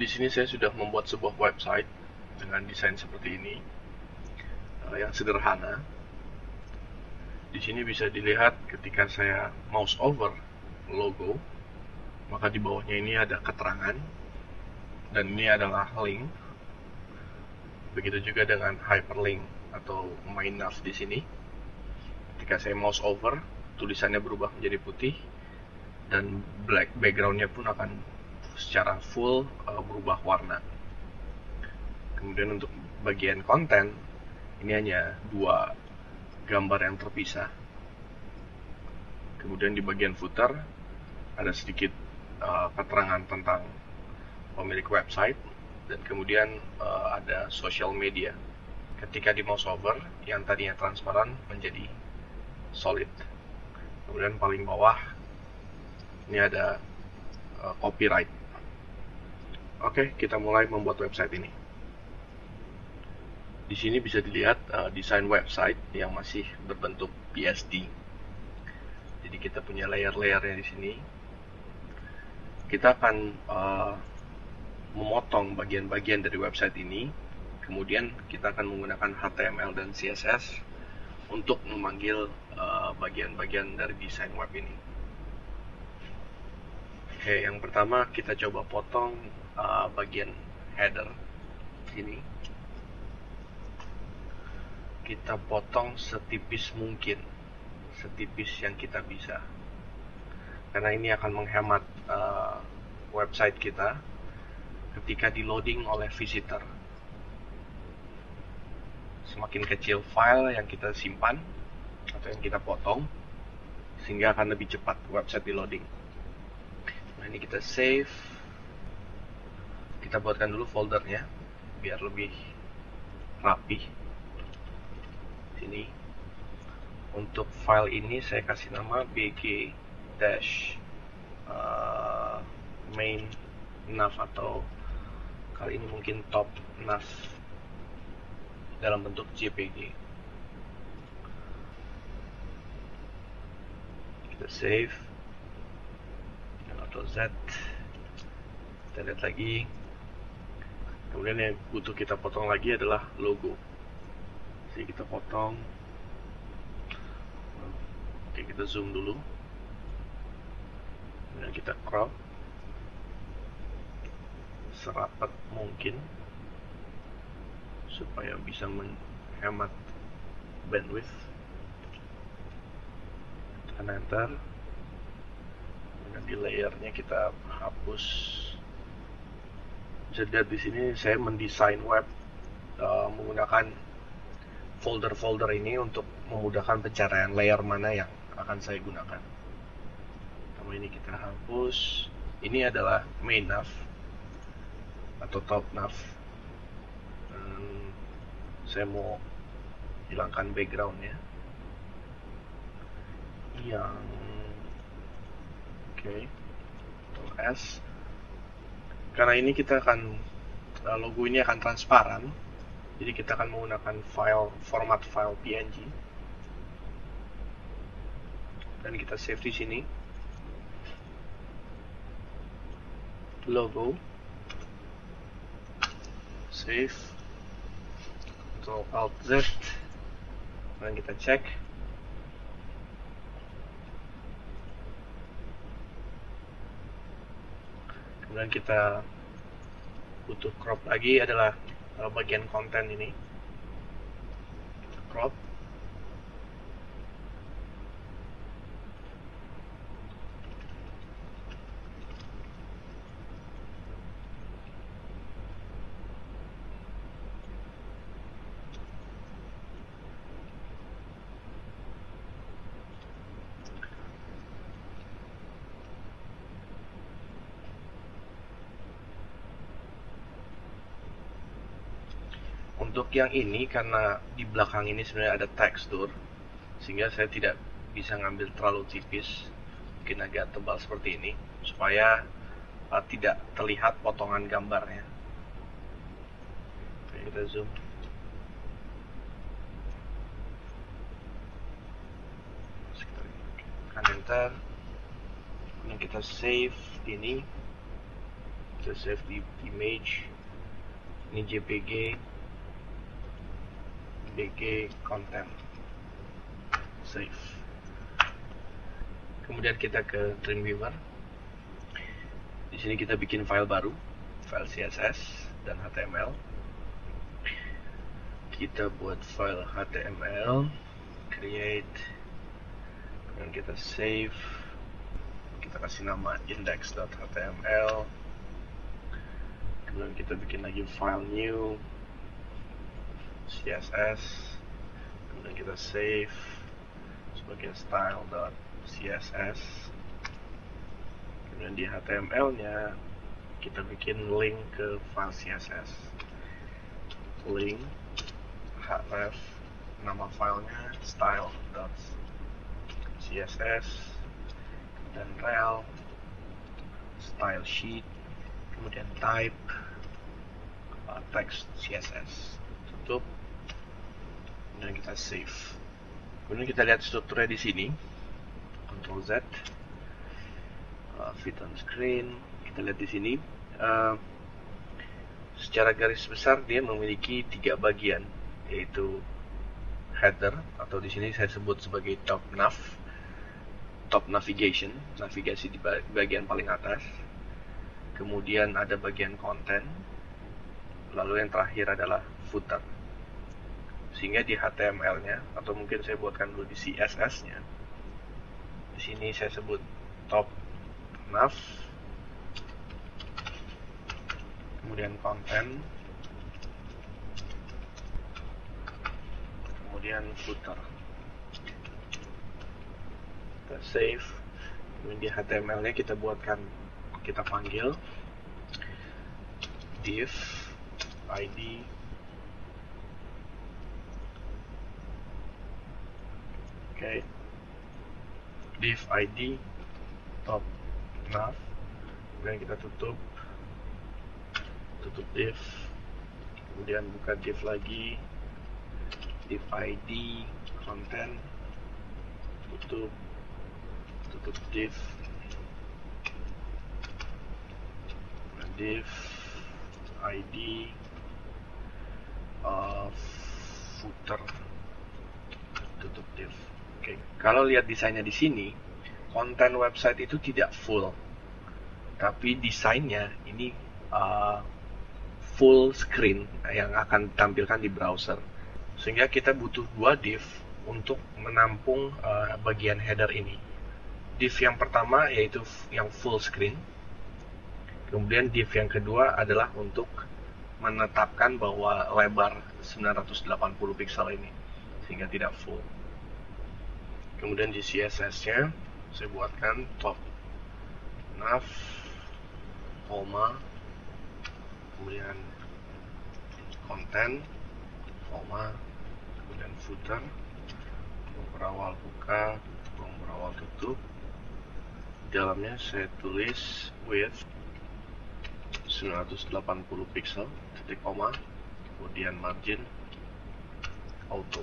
Di sini saya sudah membuat sebuah website dengan desain seperti ini, yang sederhana. Di sini bisa dilihat ketika saya mouse over logo, maka di bawahnya ini ada keterangan, dan ini adalah link. Begitu juga dengan hyperlink atau main nav di sini. Ketika saya mouse over, tulisannya berubah menjadi putih, dan black backgroundnya pun akan secara full berubah warna. Kemudian untuk bagian konten, ini hanya dua gambar yang terpisah. Kemudian di bagian footer ada sedikit keterangan tentang pemilik website, dan kemudian ada social media. Ketika di mouse over, yang tadinya transparan menjadi solid. Kemudian paling bawah ini ada copyright. Oke, kita mulai membuat website ini. Di sini bisa dilihat desain website yang masih berbentuk PSD. Jadi kita punya layer-layernya di sini. Kita akan memotong bagian-bagian dari website ini. Kemudian kita akan menggunakan HTML dan CSS untuk memanggil bagian-bagian dari desain web ini. Oke, yang pertama kita coba potong bagian header ini. Kita potong setipis mungkin, setipis yang kita bisa, karena ini akan menghemat website kita ketika di loading oleh visitor. Semakin kecil file yang kita simpan atau yang kita potong, sehingga akan lebih cepat website di loading. Nah, ini kita save. Kita buatkan dulu foldernya biar lebih rapi. Sini untuk file ini saya kasih nama bg-main nav, atau kali ini mungkin top nav dalam bentuk JPG. Kita save, atau Z, kita lihat lagi. Kemudian yang butuh kita potong lagi adalah logo. Jadi kita potong. Oke, kita zoom dulu. Kemudian kita crop serapat mungkin supaya bisa menghemat bandwidth. Tekan enter. Kemudian di layernya kita hapus. Bisa dilihat di sini saya mendesain web menggunakan folder-folder ini untuk memudahkan pencarian layer mana yang akan saya gunakan. Pertama ini kita hapus. Ini adalah main nav atau top nav. Saya mau hilangkan backgroundnya yang Ctrl S, karena ini kita akan logo ini akan transparan, jadi kita akan menggunakan format file PNG, dan kita save di sini. Logo, save, Ctrl Alt Z, dan kita cek. Kemudian kita butuh crop lagi, adalah bagian konten ini. Kita crop. Untuk yang ini, karena di belakang ini sebenarnya ada tekstur, sehingga saya tidak bisa ngambil terlalu tipis, mungkin agak tebal seperti ini, supaya tidak terlihat potongan gambarnya. Oke, kita zoom. Tekan enter. Kemudian kita save ini. Kita save di image. Ini JPG, BG content, save. Kemudian kita ke Dreamweaver. Di sini kita bikin file baru, file CSS dan HTML. Kita buat file HTML, create, kemudian kita save. Kita kasih nama index.html. Kemudian kita bikin lagi file new, CSS. Kemudian kita save sebagai style.css. Kemudian di HTML-nya kita bikin link ke file CSS. Link, href, nama filenya style.css, dan rel, style sheet, kemudian type, text CSS. Tutup, kemudian kita save. Kemudian kita lihat strukturnya di sini. Ctrl Z, fit on screen. Kita lihat di sini. Secara garis besar dia memiliki 3 bagian, yaitu header, atau di sini saya sebut sebagai top navigation, navigasi di bagian paling atas. Kemudian ada bagian konten, lalu yang terakhir adalah footer. Sehingga di HTML-nya, atau mungkin saya buatkan dulu di CSS-nya, di sini saya sebut top nav, kemudian konten, kemudian footer. Kita save. Kemudian di HTML-nya kita panggil div id div id top nav. Kemudian kita tutup div, kemudian buka div lagi, div id content, tutup div, div id footer, tutup div. Oke. Kalau lihat desainnya di sini, konten website itu tidak full, tapi desainnya ini full screen yang akan ditampilkan di browser. Sehingga kita butuh 2 div untuk menampung bagian header ini. Div yang pertama yaitu yang full screen. Kemudian div yang kedua adalah untuk menetapkan bahwa lebar 980 pixel ini, sehingga tidak full. Kemudian di CSS-nya saya buatkan top nav, kemudian konten, kemudian footer, berawal buka, berawal tutup. Di dalamnya saya tulis width 980 pixel, titik koma, kemudian margin auto.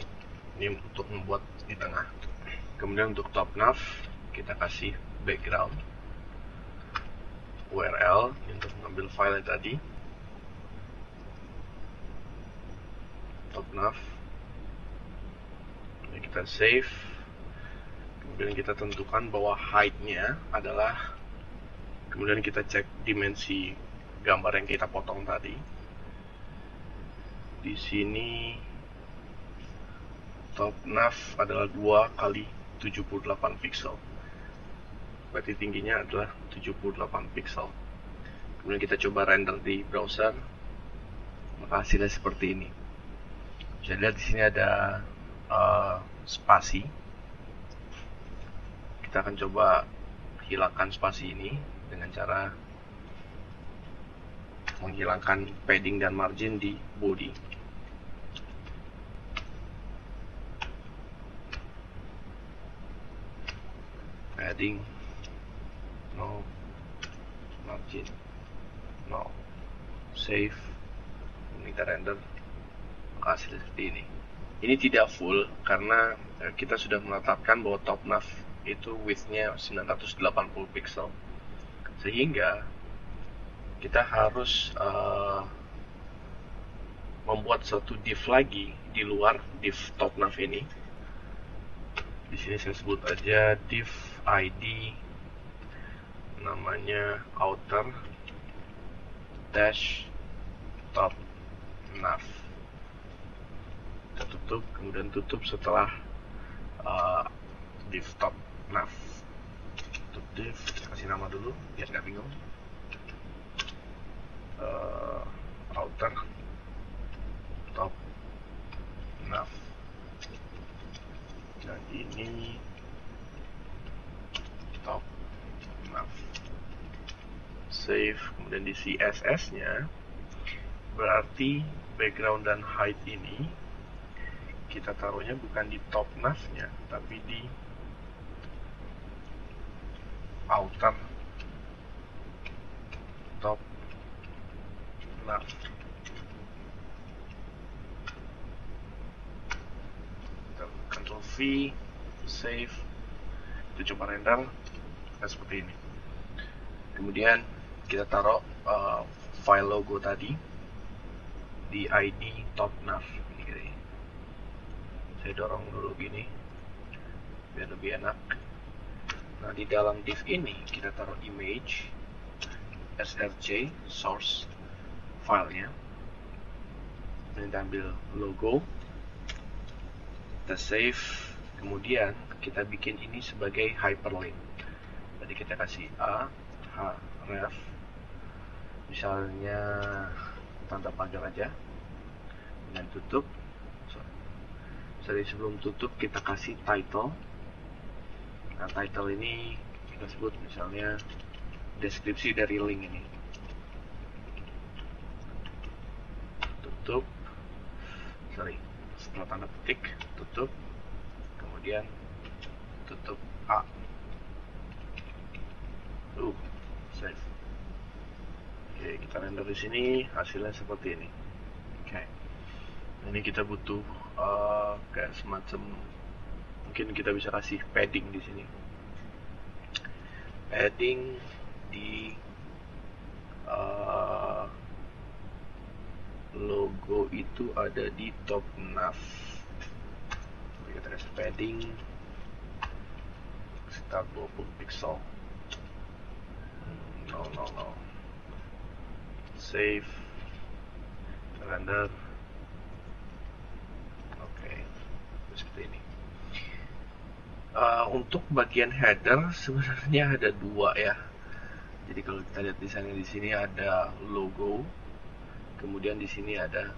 Ini untuk membuat di tengah. Kemudian untuk top nav kita kasih background URL untuk mengambil file tadi, top nav. Ini kita save. Kemudian kita tentukan bahwa height-nya adalah, kemudian kita cek dimensi gambar yang kita potong tadi. Di sini top nav adalah 2 kali 78 pixel. Berarti tingginya adalah 78 pixel. Kemudian kita coba render di browser, maka hasilnya seperti ini. Bisa lihat di sini ada spasi. Kita akan coba hilangkan spasi ini dengan cara menghilangkan padding dan margin di body. Padding, no, margin, no, save. Kita render, maka hasilnya seperti ini. Ini tidak full karena kita sudah menetapkan bahwa top nav itu width-nya 980 pixel, sehingga kita harus membuat satu div lagi di luar div top nav ini. Di sini saya sebut aja div id, namanya outer dash top nav. Kita tutup, kemudian tutup setelah div top nav. Tutup div, kita kasih nama dulu biar nggak bingung. Outer top nav, dan ini top nav. Save, kemudian di CSS nya berarti background dan height ini kita taruhnya bukan di top nav nya tapi di outer top nav. Ctrl V, save, kita coba render, seperti ini. Kemudian kita taruh file logo tadi di id top nav ini. Saya dorong dulu gini biar lebih enak. Nah, di dalam div ini kita taruh image src source filenya. Kita ambil logo, kita save, kemudian kita bikin ini sebagai hyperlink. Jadi kita kasih href, misalnya tanda pagar aja, dan tutup. Jadi sebelum tutup kita kasih title. Nah, title ini kita sebut misalnya deskripsi dari link ini. Tutup, setelah tanda petik, tutup, kemudian tutup save. Oke, kita render di sini, hasilnya seperti ini. Oke, ini kita butuh kayak semacam, mungkin kita bisa kasih padding di sini. Padding di logo itu ada di top nav. Kita kasih padding sekitar 20 pixel. No. Save, render. Oke, seperti ini. Untuk bagian header sebenarnya ada dua ya. Jadi kalau kita lihat di sini ada logo, kemudian di sini ada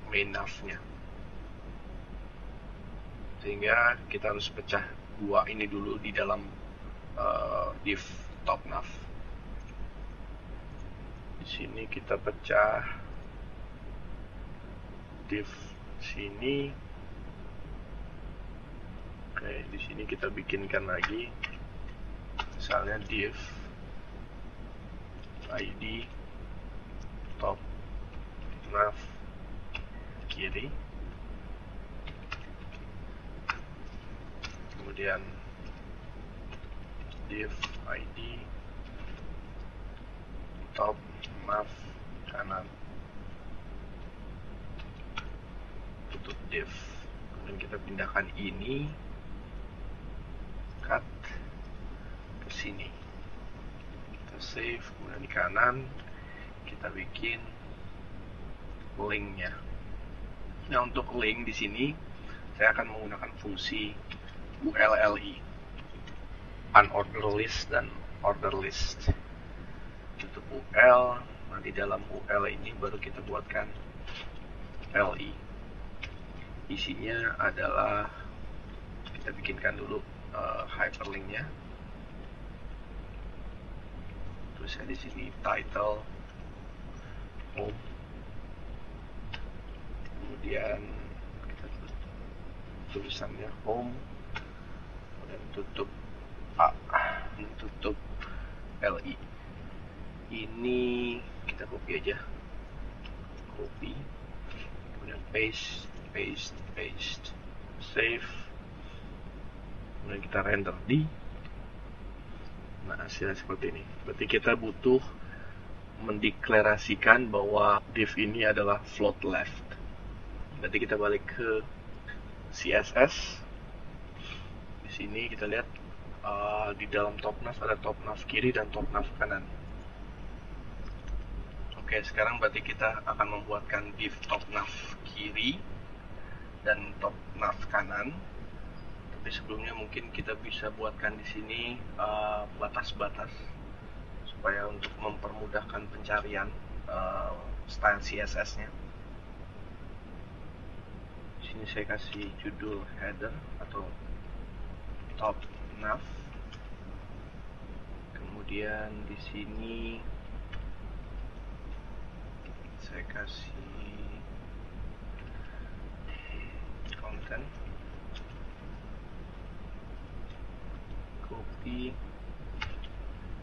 main nav-nya. Sehingga kita harus pecah dua ini dulu di dalam div top nav. Di sini kita pecah div sini. Oke, di sini kita bikinkan lagi, misalnya div id top nav kiri, kemudian div id top nav kanan, tutup div. Kemudian kita pindahkan ini, cut ke sini, kita save, kemudian di kanan kita bikin linknya. Nah, untuk link di sini saya akan menggunakan fungsi ULLI, unordered list dan order list. Tutup UL. Nah, di dalam UL ini baru kita buatkan LI. Isinya adalah, kita bikinkan dulu hyperlinknya. Terus di sini title, home, kemudian kita tulisannya home, kemudian tutup tutup LI. Ini kita copy aja, copy, kemudian paste, save, kemudian kita render di. Nah, hasilnya seperti ini. Berarti kita butuh mendeklarasikan bahwa div ini adalah float left. Berarti kita balik ke CSS. Di sini kita lihat di dalam top nav ada top nav kiri dan top nav kanan. Oke, sekarang berarti kita akan membuatkan div top nav kiri dan top nav kanan. Tapi sebelumnya mungkin kita bisa buatkan di sini batas-batas supaya untuk mempermudahkan pencarian style CSS-nya. Di sini saya kasih judul header atau top nav. Kemudian di sini saya kasih content, copy,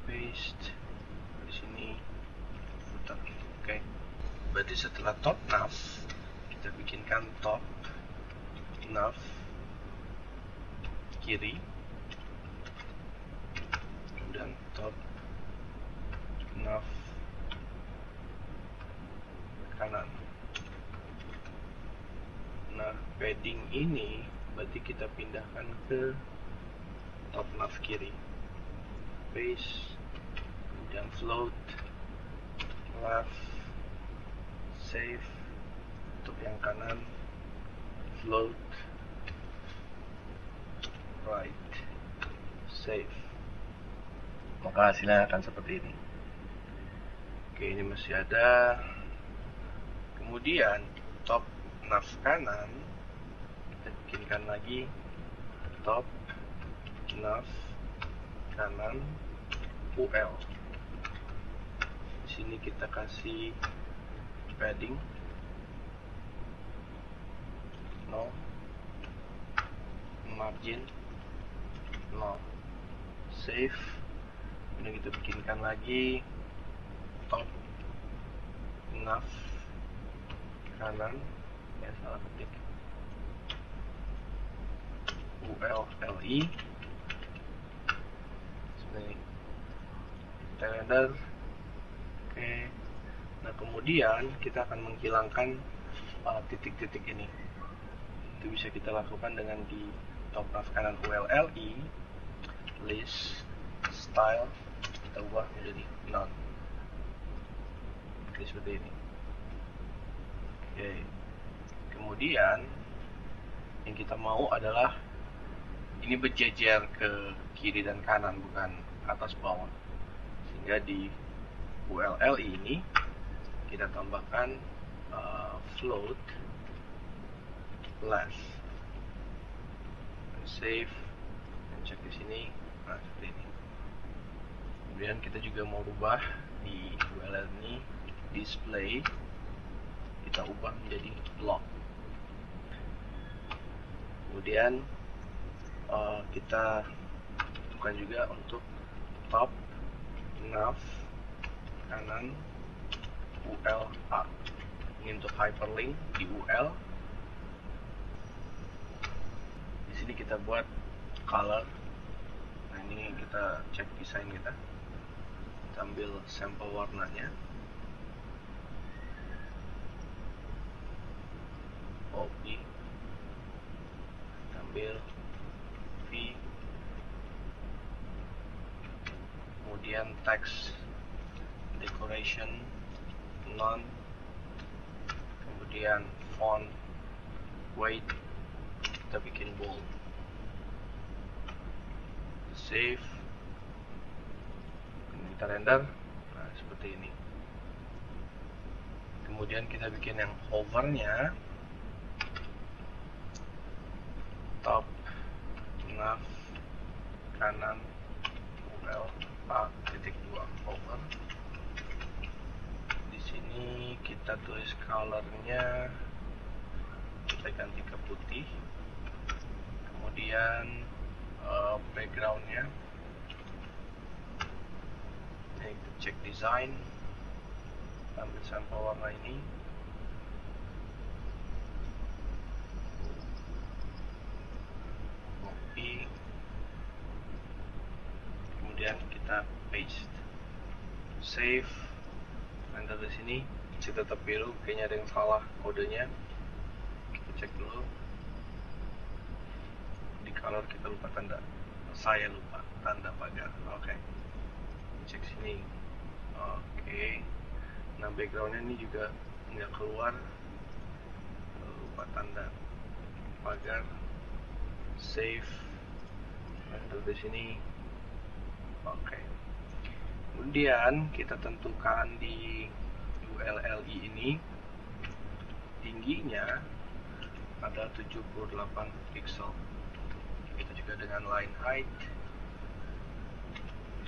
paste di sini footer. Oke. Berarti setelah top nav kita bikinkan top nav kiri dan top nav kanan. Nah, padding ini berarti kita pindahkan ke top nav kiri, paste, kemudian float left, save. Untuk yang kanan float right, save. Maka hasilnya akan seperti ini. Oke, ini masih ada. Kemudian top nav kanan kita bikinkan lagi top nav kanan UL. Di sini kita kasih padding 0, margin 0, save. Ini kita bikinkan lagi top nav kanan, ya salah ketik, ULLI seperti ini. Kita render. Oke. Nah, kemudian kita akan menghilangkan titik-titik ini. Itu bisa kita lakukan dengan di top nav kanan ULLI, list style kita ubah menjadi none. Oke, seperti ini. Oke. Kemudian yang kita mau adalah ini berjejer ke kiri dan kanan, bukan atas bawah. Sehingga di ULLI ini kita tambahkan float left, save, dan cek di sini. Nah, seperti ini. Kemudian kita juga mau rubah di URL ini display, kita ubah menjadi block. Kemudian kita tentukan juga untuk top nav kanan ULA. Ini untuk hyperlink di UL. Di sini kita buat color. Nah, ini kita cek desain kita. Kita ambil sampel warnanya. Copy. Kita ambil V. Kemudian text decoration none. Kemudian font weight kita bikin bold. Save. Kita render. Nah, seperti ini. Kemudian kita bikin yang hovernya top nav kanan UL A.2 hover. Di sini kita tulis colornya, kita ganti ke putih. Kemudian backgroundnya ini kita cek design, ambil sampel warna ini. Copy, kemudian kita paste, save, di sini masih tetap biru, kayaknya ada yang salah kodenya. Kita cek dulu. Di color kita lupa tanda, saya lupa tanda pagar. Oke. Cek sini. Oke. Nah, backgroundnya ini juga nggak keluar, lupa tanda pagar. Save, render di sini. Oke. Kemudian kita tentukan di ULLI ini tingginya ada 78 pixel. Kita juga dengan line height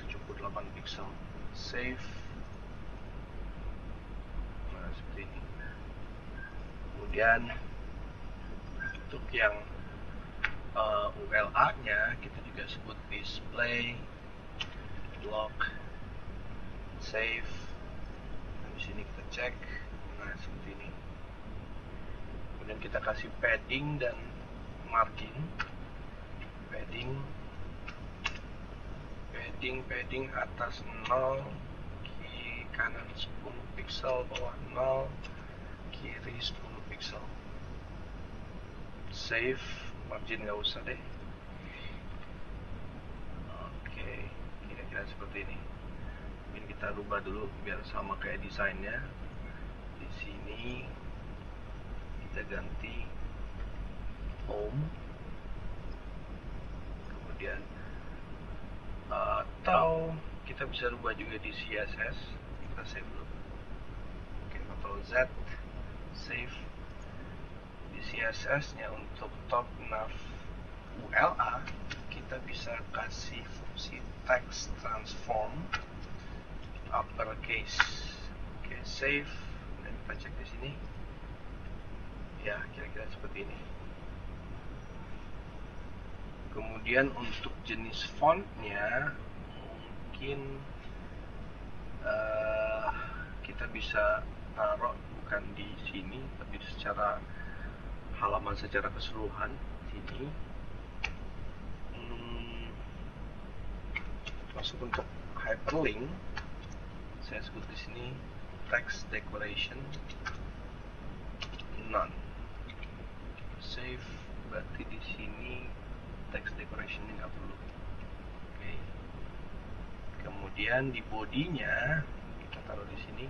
78 pixel. Save. Nah, seperti ini. Kemudian untuk yang ULA nya kita juga sebut display block. Save. Nah, di sini kita cek. Nah, seperti ini. Kemudian kita kasih padding dan margin. Padding atas 0, kanan 10 pixel, bawah 0, kiri 10 pixel. Save. Margin nggak usah deh. Oke, kira-kira seperti ini. Mungkin kita rubah dulu biar sama kayak desainnya. Di sini kita ganti home, kemudian atau kita bisa rubah juga di CSS. Kita save dulu. Oke, Ctrl Z, save. Di CSS nya untuk top nav ULA kita bisa kasih fungsi text transform uppercase. Oke, save. Dan kita cek di sini. Ya, kira-kira seperti ini. Kemudian untuk jenis fontnya mungkin kita bisa taruh bukan di sini tapi secara halaman secara keseluruhan sini. Masuk untuk hyperlink, saya sebut di sini text decoration none. Save. Berarti di sini text decoration ini nggak perlu. Oke. Kemudian di bodinya kita taruh di sini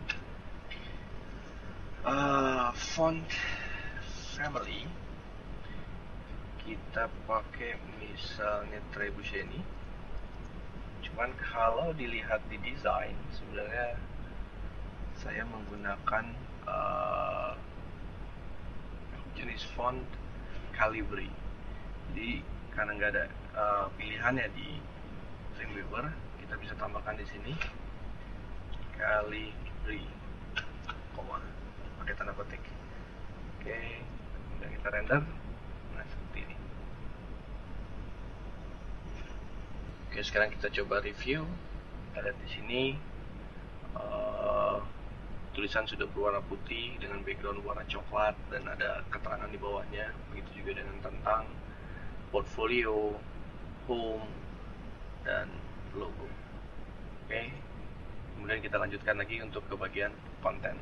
font family. Kita pakai misalnya Trebuchet. Cuman kalau dilihat di desain sebenarnya saya menggunakan jenis font Calibri. Jadi karena nggak ada pilihannya di Dreamweaver, kita bisa tambahkan di sini Calibri, pakai tanda petik. Oke, kemudian kita render. Nah, seperti ini. Oke, sekarang kita coba review. Kita lihat di sini tulisan sudah berwarna putih dengan background warna coklat dan ada keterangan di bawahnya. Begitu juga dengan tentang portfolio, home, dan logo. Oke, kemudian kita lanjutkan lagi untuk ke bagian konten.